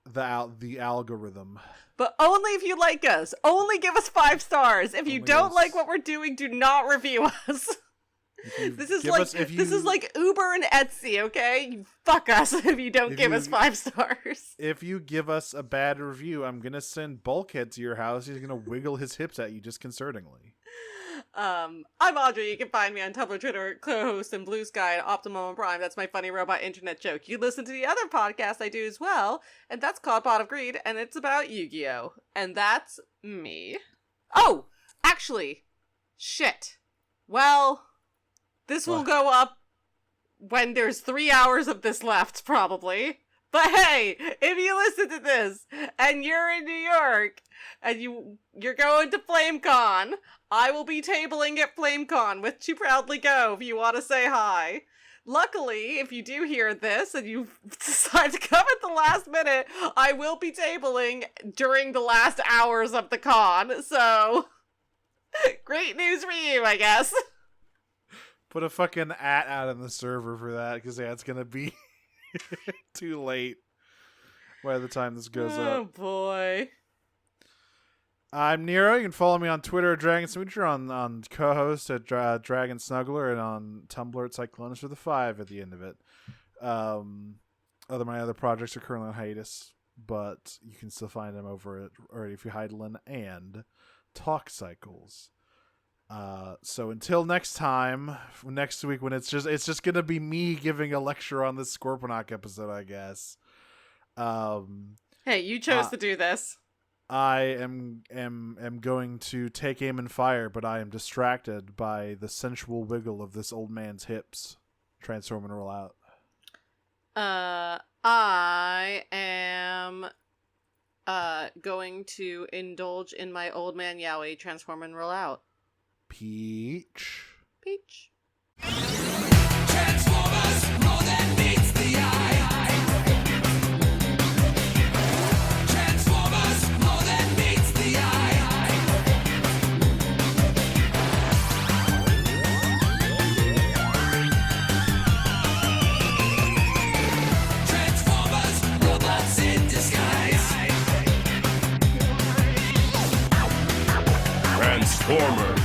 the algorithm. But only if you like us. Only give us 5 stars. If you don't like what we're doing, do not review us. This is like Uber and Etsy, okay? You fuck us if you don't give us 5 stars. If you give us a bad review, I'm gonna send Bulkhead to your house. He's gonna wiggle his hips at you disconcertingly. I'm Audrey. You can find me on Tumblr, Twitter, co-host, and Blue Sky at Optimum and Prime. That's my funny robot internet joke. You listen to the other podcast I do as well, and that's called Pot of Greed, and it's about Yu-Gi-Oh! And that's me. Oh! Actually, shit. Well... This will go up when there's 3 hours of this left, probably. But hey, if you listen to this and you're in New York and you're going to FlameCon, I will be tabling at FlameCon with To Proudly Go if you want to say hi. Luckily, if you do hear this and you decide to come at the last minute, I will be tabling during the last hours of the con. So, great news for you, I guess. Put a fucking out in the server for that, because yeah, it's gonna be too late by the time this goes up. Oh boy. I'm Nero. You can follow me on Twitter at Dragon Smoocher, on co-host at Dragon Snuggler, and on Tumblr at Cyclonus with a 5 at the end of it. My other projects are currently on hiatus, but you can still find them over at If You Heidelin and Talk Cycles. So until next time, next week when it's just gonna be me giving a lecture on this Scorponok episode, I guess. Hey, you chose to do this. I am going to take aim and fire, but I am distracted by the sensual wiggle of this old man's hips. Transform and roll out. I am going to indulge in my old man yaoi, transform and roll out. Peach. Peach. Transformers, more than meets the eye. Transformers, more than meets the eye. Transformers, robots in disguise. Transformers.